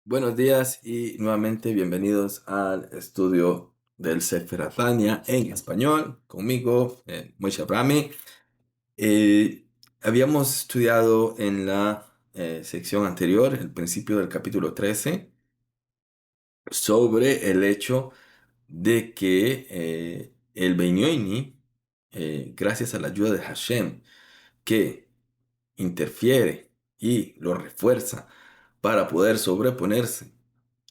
Buenos días y nuevamente bienvenidos al estudio del Sefer Atania en español, conmigo, Moshe Abrami. Eh, Habíamos estudiado en la sección anterior, el principio del capítulo 13, sobre el hecho de que el Beinoini, gracias a la ayuda de Hashem, que interfiere y lo refuerza para poder sobreponerse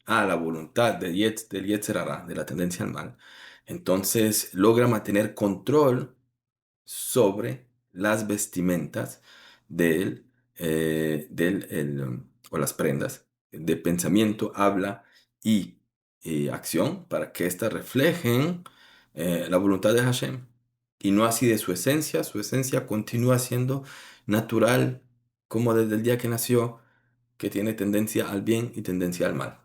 a la voluntad del Yetzer Hara, de la tendencia al mal, entonces logra mantener control sobre las vestimentas o las prendas de pensamiento, habla y acción para que éstas reflejen la voluntad de Hashem. Y no así de su esencia continúa siendo natural como desde el día que nació, que tiene tendencia al bien y tendencia al mal.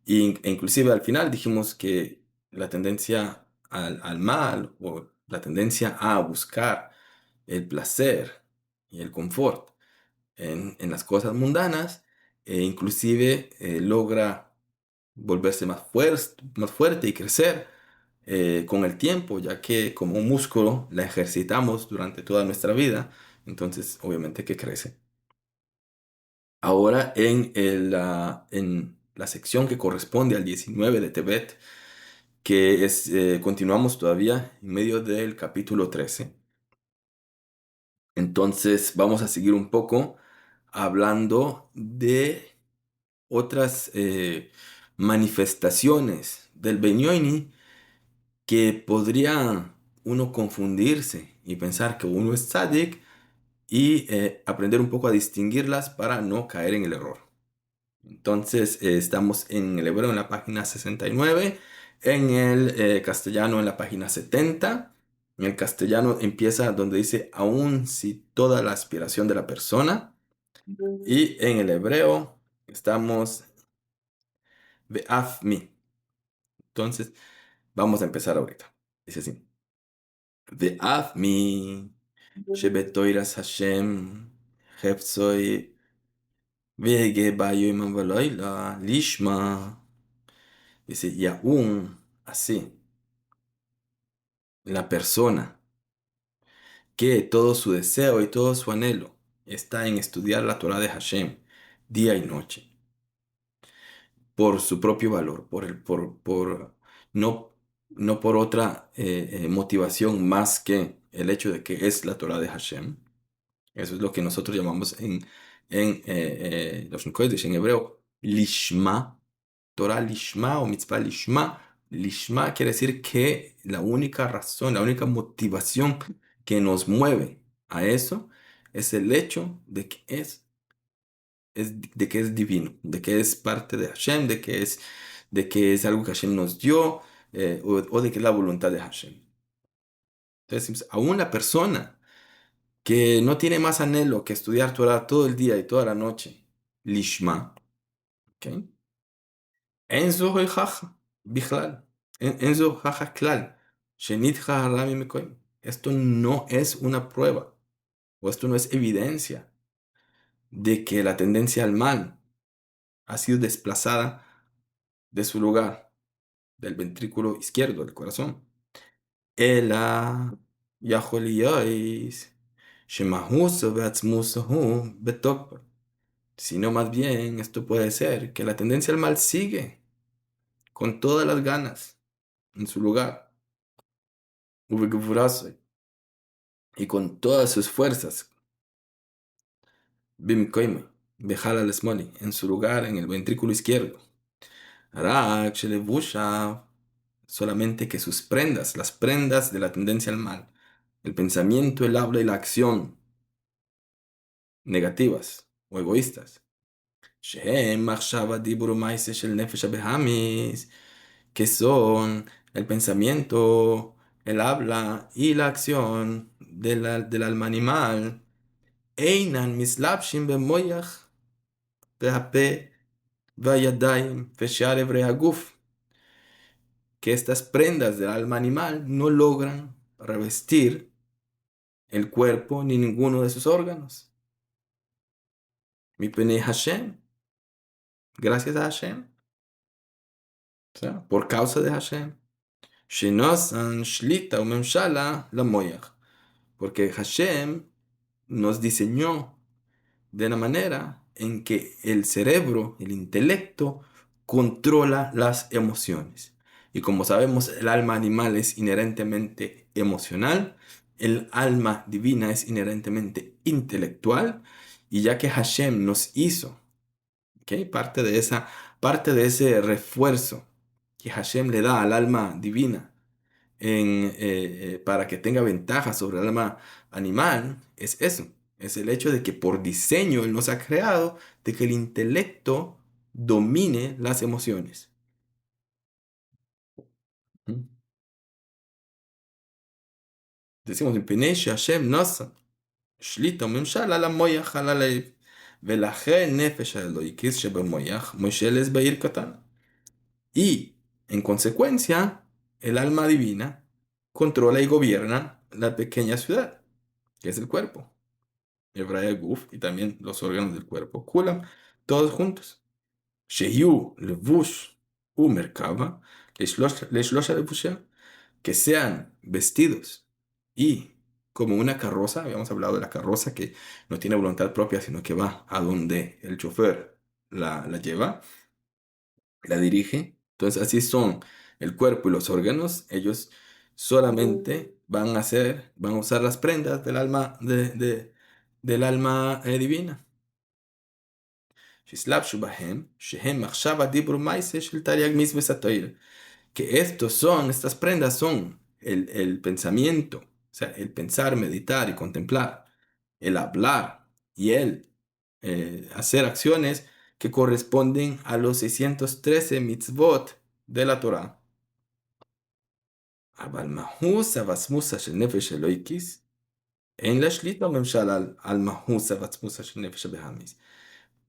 E inclusive al final dijimos que la tendencia al mal o la tendencia a buscar el placer y el confort en las cosas mundanas, inclusive logra volverse más fuerte y crecer con el tiempo, ya que como un músculo la ejercitamos durante toda nuestra vida, entonces obviamente que crece. Ahora en la sección que corresponde al 19 de Tebet, continuamos todavía en medio del capítulo 13. Entonces vamos a seguir un poco hablando de otras manifestaciones del Benyoini que podría uno confundirse y pensar que uno es tzadik y aprender un poco a distinguirlas para no caer en el error. Entonces, estamos en el hebreo en la página 69, en el castellano en la página 70. En el castellano empieza donde dice, aun si toda la aspiración de la persona. Y en el hebreo estamos, ve'af mi. Entonces, vamos a empezar ahorita. Dice así, ve'af mi, shebetoiras Hashem, hefzoi, ve'ege bayo imam veloila, lishma. Dice, y aún así, la persona que todo su deseo y todo su anhelo está en estudiar la Torah de Hashem día y noche, por su propio valor, no, no por otra motivación más que el hecho de que es la Torah de Hashem. Eso es lo que nosotros llamamos en los Kodesh, en hebreo, lishma, Torah lishma o mitzvah lishma. Lishma quiere decir que la única razón, la única motivación que nos mueve a eso es el hecho de que es divino, de que es parte de Hashem, de que es algo que Hashem nos dio, o de que es la voluntad de Hashem. Entonces, aún la persona que no tiene más anhelo que estudiar Torah todo el día y toda la noche, lishma, ¿ok? Enzo jaja, bichlal, enzo jaja klal, shenit harami mekoim. Esto no es una prueba, o esto no es evidencia de que la tendencia al mal ha sido desplazada de su lugar, del ventrículo izquierdo del corazón. Ela yaholiyois, shemahuso beatzmusohu betokbar. Sino más bien esto puede ser que la tendencia al mal sigue con todas las ganas en su lugar, ubegvurasoy, y con todas sus fuerzas, bimkoime, bejala lesmoli, en su lugar en el ventrículo izquierdo. Rak shelevusha, solamente que sus prendas, las prendas de la tendencia al mal, el pensamiento, el habla y la acción negativas o egoístas, shehem machshava dibur ma'ase shel nefesh habehamis, que son el pensamiento, el habla y la acción del alma animal, einan mislabshin bemoyach behape vayadayim ve'shear evrei haguf, que estas prendas del alma animal no logran revestir el cuerpo ni ninguno de sus órganos. Mi pene Hashem, gracias a Hashem, o sea, por causa de Hashem. Shenosan Shlita o Memshala la Moyach. Porque Hashem nos diseñó de la manera en que el cerebro, el intelecto, controla las emociones. Y como sabemos, el alma animal es inherentemente emocional, el alma divina es inherentemente intelectual, y ya que Hashem nos hizo, ¿ok? Parte de ese refuerzo que Hashem le da al alma divina para que tenga ventaja sobre el alma animal, es eso. Es el hecho de que por diseño Él nos ha creado de que el intelecto domine las emociones. ¿Mm? Decimos, "מפני שהשם נוסע שליטה וממשל על המויח, על הלב, ולכן נפש האלוהיקיס שבמויח מושלת בעיר קטן". Y, en consecuencia, el alma divina controla y gobierna la pequeña ciudad, que es el cuerpo. Hebraya Guf y también los órganos del cuerpo, Kulam, todos juntos. Sheyu, Levush, Merkava, Leshlosha Levusha, que sean vestidos y como una carroza, habíamos hablado de la carroza que no tiene voluntad propia, sino que va a donde el chofer la lleva, la dirige. Entonces así son el cuerpo y los órganos, ellos solamente van a usar las prendas del alma, del alma divina. שיסלבשו בהם, שהם מחשבה דיבור מייסה של תרי"ג מצוות התורה. Que estas prendas son el pensamiento, o sea, el pensar, meditar y contemplar, el hablar y el hacer acciones que corresponden a los 613 mitzvot de la Torah. אבל מהות ועצמוסה של נפש אלוהיקיס, אין לה שליטה וממשל על מהות ועצמוסה של נפש הבהמיס.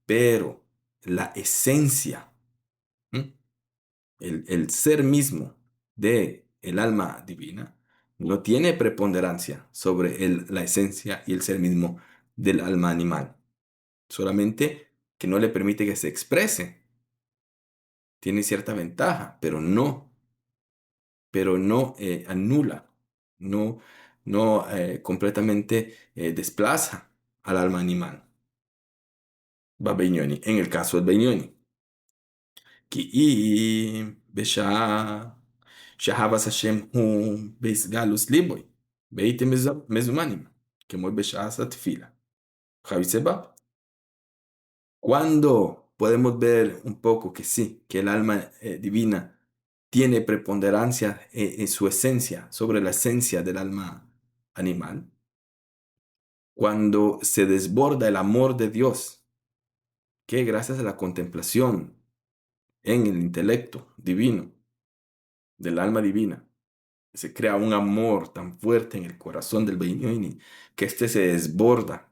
Pero la esencia, ¿m? El ser mismo de el alma divina no tiene preponderancia sobre la esencia y el ser mismo del alma animal. Solamente que no le permite que se exprese. Tiene cierta ventaja, pero no anula, no, no completamente desplaza al alma animal. Va Beignoni, en el caso del Beignoni. כי אם בשעה שהבס השם הוא בהסגלוס ליבוי, והייתם מזומנים, כמו בשעה התפילה. Javiseba, cuando podemos ver un poco que sí, que el alma divina tiene preponderancia en su esencia sobre la esencia del alma animal, cuando se desborda el amor de Dios, que gracias a la contemplación en el intelecto divino del alma divina, se crea un amor tan fuerte en el corazón del Beinoini que éste se desborda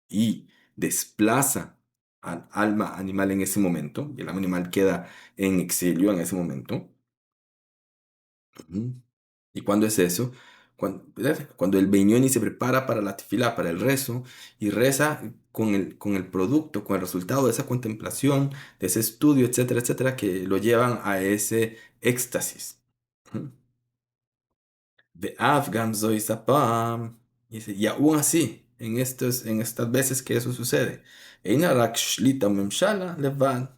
y desplaza al alma animal en ese momento, y el alma animal queda en exilio en ese momento. Ujú. ¿Y cuándo es eso? Cuando el Beinioni se prepara para la tefilá, para el rezo, y reza con el producto, con el resultado de esa contemplación, de ese estudio, etcétera, etcétera, que lo llevan a ese éxtasis. Ujú. De Afghan Zoisapam. Y aún así, en estas veces que eso sucede, Einarak Shlita Memshala Levan.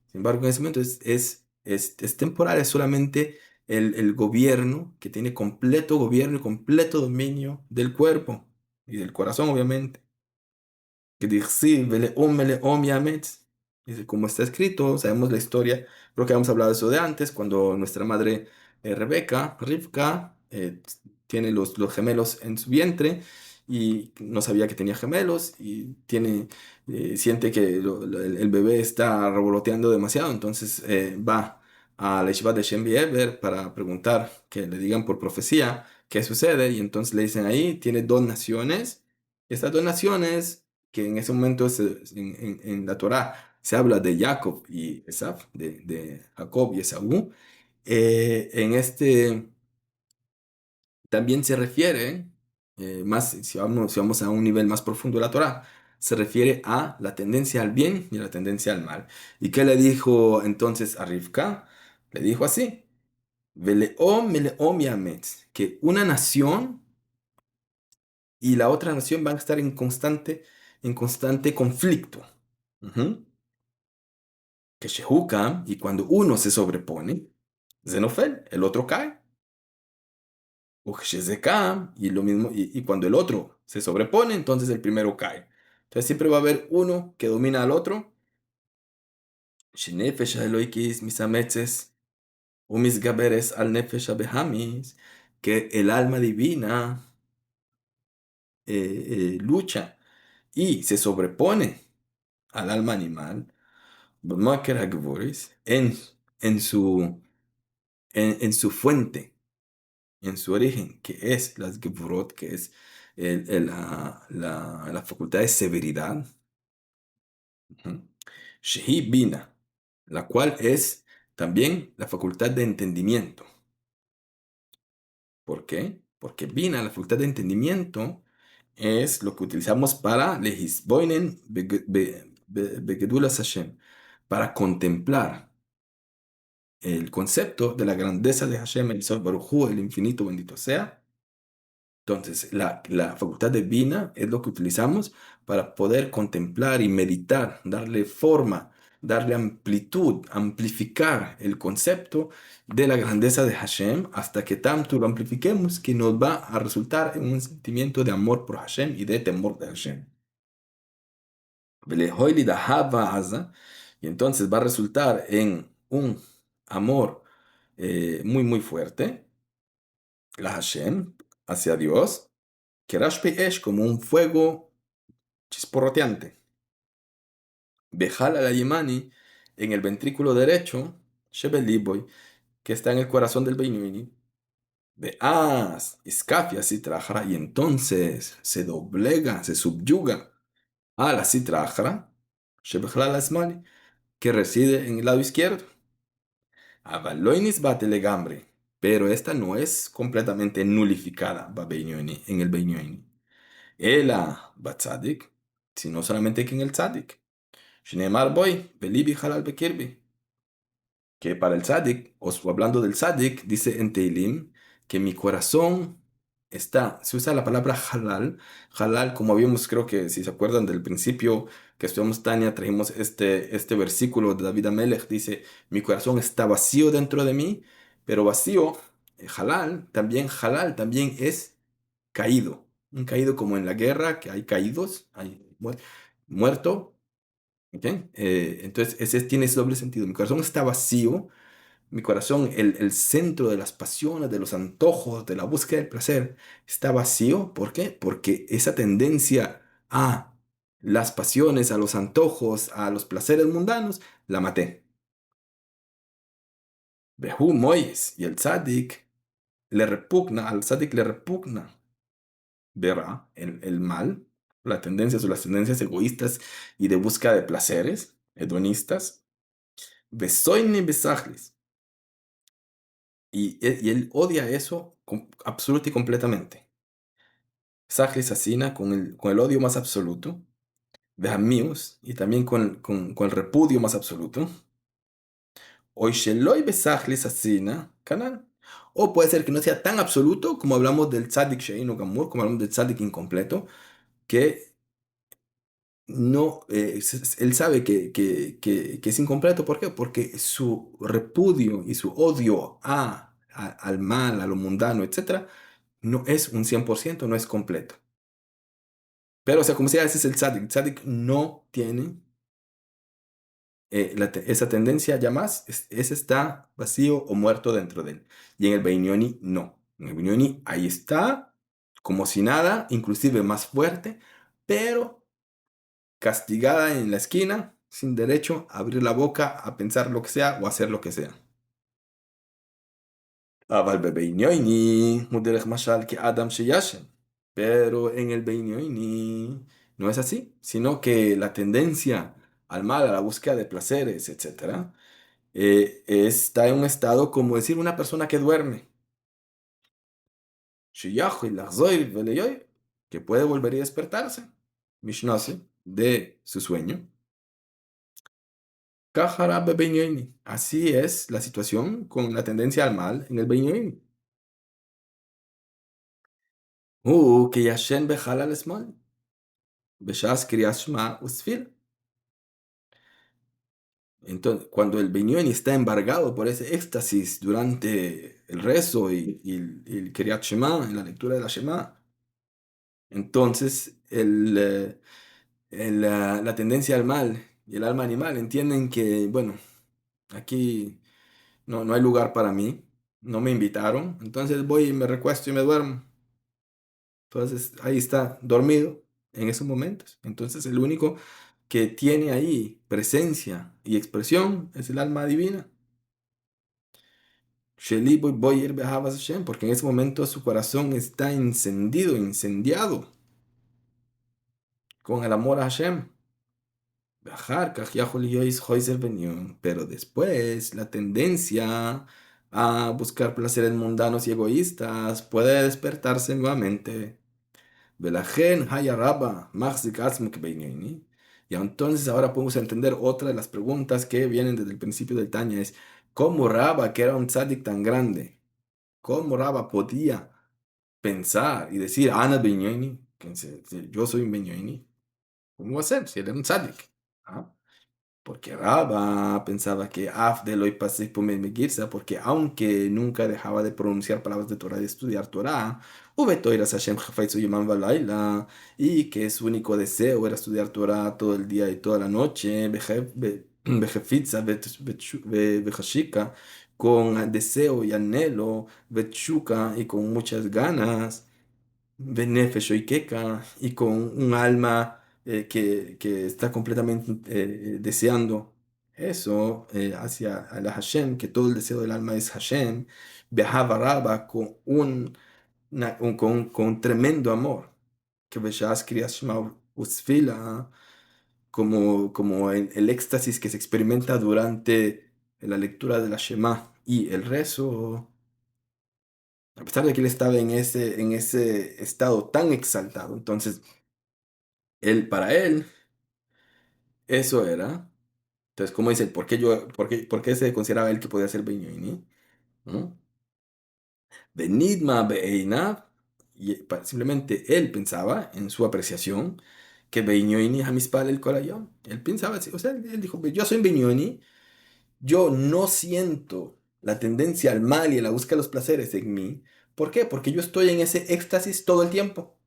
Sin embargo, en ese momento es temporal, es solamente el gobierno que tiene completo gobierno y completo dominio del cuerpo y del corazón, obviamente. Que dice, Om Yametz. Dice, como está escrito, sabemos la historia, creo que habíamos hablado de eso de antes, cuando nuestra madre Rebeca, Rivka, tiene los gemelos en su vientre y no sabía que tenía gemelos y siente que el bebé está revoloteando demasiado, entonces va a la yeshiva de Shem Eber para preguntar, que le digan por profecía qué sucede, y entonces le dicen ahí, tiene dos naciones, estas dos naciones que en ese momento en la Torá se habla de Jacob y Esaf, de Jacob y Esaú, en este también se refiere, más si vamos a un nivel más profundo de la Torá, se refiere a la tendencia al bien y a la tendencia al mal. ¿Y qué le dijo entonces a Rivka? Le dijo así, Veleom meleom yametz, que una nación y la otra nación van a estar en constante conflicto. Ujú. Que Shehukam, y cuando uno se sobrepone, Zenofel, el otro cae. O Shezekam, y lo mismo, y cuando el otro se sobrepone, entonces el primero cae. Entonces siempre va a haber uno que domina al otro. Shenefesh Eloikis misametzes, umis gaberes al nefesh abehamis, que el alma divina lucha y se sobrepone al alma animal, B'maker hagvuris, en su, en su fuente, en su origen, que es las Gevurot, que es la facultad de severidad, ujú, Shehi Bina, la cual es también la facultad de entendimiento. ¿Por qué? Porque Bina, la facultad de entendimiento, es lo que utilizamos para lehisboinen begedulas Hashem, para contemplar el concepto de la grandeza de Hashem, el Sol Baruj Hu, el infinito bendito sea. Entonces, la facultad de Bina es lo que utilizamos para poder contemplar y meditar, darle forma, darle amplitud, amplificar el concepto de la grandeza de Hashem hasta que tanto lo amplifiquemos que nos va a resultar en un sentimiento de amor por Hashem y de temor de Hashem. Velehoili dahava haza, y entonces va a resultar en un amor muy, muy fuerte, la Hashem, hacia Dios, que Rashpi Esh como un fuego chisporroteante. Bejal al Yemani en el ventrículo derecho, Shebel Liboy, que está en el corazón del Beinuni. Beaz, Iskafia Sitrahara, y entonces se doblega, se subyuga a la Sitrahara, Shebejal Asmali, que reside en el lado izquierdo. Avaloinis Batelegambre, pero esta no es completamente nulificada en el Beinuni. Ela Batzadik, sino solamente que en el Tzadik. Shneemar Boy, Belibi Halal Bekirbi. Que para el Tzadik, o hablando del Tzadik, dice en Teilim que mi corazón está, se usa la palabra halal, halal, como habíamos, creo que si se acuerdan del principio que estudiamos Tania, trajimos este versículo de David Amelech, dice, mi corazón está vacío dentro de mí, pero vacío, halal también es caído, un caído como en la guerra, que hay caídos, hay muerto, ¿ok? Entonces ese tiene ese doble sentido, mi corazón está vacío, mi corazón, el centro de las pasiones, de los antojos, de la búsqueda del placer, está vacío. ¿Por qué? Porque esa tendencia a las pasiones, a los antojos, a los placeres mundanos, la maté. Behu Mois y el tzadik al tzadik le repugna, verá, el mal, las tendencias o las tendencias egoístas y de búsqueda de placeres, hedonistas. Besoini besachlis. Y él odia eso absoluta y completamente. Sahli asesina con el odio más absoluto, de amigos, y también con el repudio más absoluto. Oisheloi besahli asesina, canal. O puede ser que no sea tan absoluto como hablamos del tzadik shein o gamur, como hablamos del tzadik incompleto, que no, él sabe que es incompleto. ¿Por qué? Porque su repudio y su odio al mal, a lo mundano, etcétera, no es un 100%, no es completo. Pero, o sea, como sea, ese es el tzadik. El tzadik no tiene esa tendencia ya más. Ese está vacío o muerto dentro de él. Y en el Beinoni no. En el Beinoni ahí está, como si nada, inclusive más fuerte, pero castigada en la esquina, sin derecho a abrir la boca, a pensar lo que sea o hacer lo que sea. אבל בבינוני הוא דרך משל כאדם שישן. Pero en el Beinoni no es así, sino que la tendencia al mal, a la búsqueda de placeres, etcétera, está en un estado como decir una persona que duerme, שיכול לחזור ולהיות, que puede volver y despertarse. Mishnah, ¿sí? de su sueño. Kahara bebeñoini. Así es la situación con la tendencia al mal en el beñoini. Que yashen bejala lesmal. Beshas kriyat shma usfil. Entonces, cuando el beñoini está embargado por ese éxtasis durante el rezo y el Kriyat Shema, en la lectura de la Shema, entonces la tendencia al mal y el alma animal entienden que, bueno, aquí no hay lugar para mí, no me invitaron, entonces voy y me recuesto y me duermo. Entonces ahí está, dormido en esos momentos. Entonces el único que tiene ahí presencia y expresión es el alma divina. Sheli Boyer Behavas Hashem, porque en ese momento su corazón está encendido, incendiado con el amor a Hashem. Pero después la tendencia a buscar placeres mundanos y egoístas puede despertarse nuevamente. Velagen haya rabba, מחזיק עצמו כבינוני. Y entonces ahora podemos entender otra de las preguntas que vienen desde el principio del Tanya es ¿cómo Rabba, que era un tzadik tan grande, cómo Rabba podía pensar y decir Ana Benyoini, yo soy un Benyoini? ¿Cómo va a ser si él era un tzadik? ¿Ah? Porque Rabba pensaba que Afdel hoy pasé por Megirsa, porque aunque nunca dejaba de pronunciar palabras de Torah y de estudiar Torah, Ubetoiras Hashem Hafetzu Yomam Velaila, y que su único deseo era estudiar Torah todo el día y toda la noche, Bejefitza, Bejashika, con deseo y anhelo, Bechuca y con muchas ganas. Benefesh Oikeka, y con un alma que está completamente deseando eso hacia la Hashem, que todo el deseo del alma es Hashem, Behava Rabba, con un tremendo amor, que Beshas Kriyas Shema Usfila, como el éxtasis que se experimenta durante la lectura de la Shema y el rezo. A pesar de que él estaba en ese estado tan exaltado, entonces para él, eso era. Entonces, ¿cómo dice? ¿Por qué se consideraba él que podía ser Benyoini? ¿No? Benidma Be'einav, y simplemente él pensaba en su apreciación que Benyoini Hamispal el Kolayom. Él pensaba así, o sea, él dijo, yo soy Benyoini, yo no siento la tendencia al mal y a la búsqueda de los placeres en mí. ¿Por qué? Porque yo estoy en ese éxtasis todo el tiempo.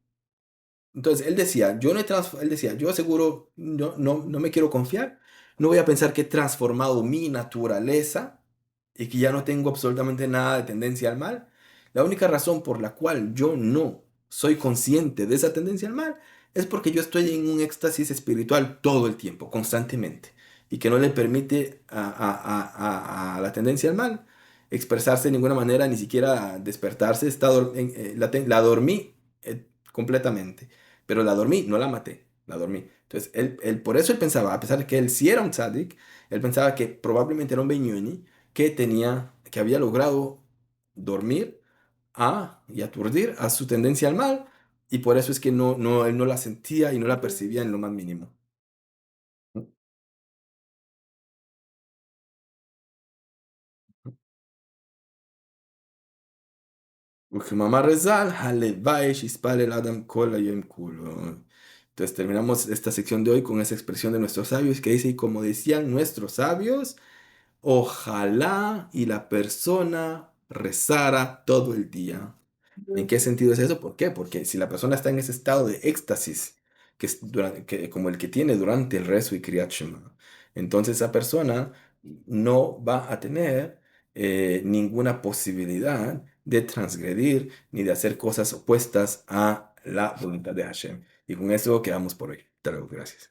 Entonces él decía, él decía, yo seguro no me quiero confiar, no voy a pensar que he transformado mi naturaleza y que ya no tengo absolutamente nada de tendencia al mal. La única razón por la cual yo no soy consciente de esa tendencia al mal es porque yo estoy en un éxtasis espiritual todo el tiempo, constantemente, y que no le permite a la tendencia al mal expresarse de ninguna manera, ni siquiera despertarse. La dormí completamente. Pero la dormí, no la maté, la dormí. Entonces, por eso él pensaba, a pesar de que él sí era un tzadik, él pensaba que probablemente era un Benyoni que había logrado dormir y aturdir a su tendencia al mal, y por eso es que él no la sentía y no la percibía en lo más mínimo. וכמאמר רז"ל, הלוואי שיספל el Adam כל היום כולו. Entonces terminamos esta sección de hoy con esa expresión de nuestros sabios que dice, y como decían nuestros sabios, ojalá y la persona rezara todo el día. ¿En qué sentido es eso? ¿Por qué? Porque si la persona está en ese estado de éxtasis, como el que tiene durante el rezo y Kriyat Shema, entonces esa persona no va a tener ninguna posibilidad de transgredir ni de hacer cosas opuestas a la voluntad de Hashem. Y con eso quedamos por hoy. Hasta luego, gracias.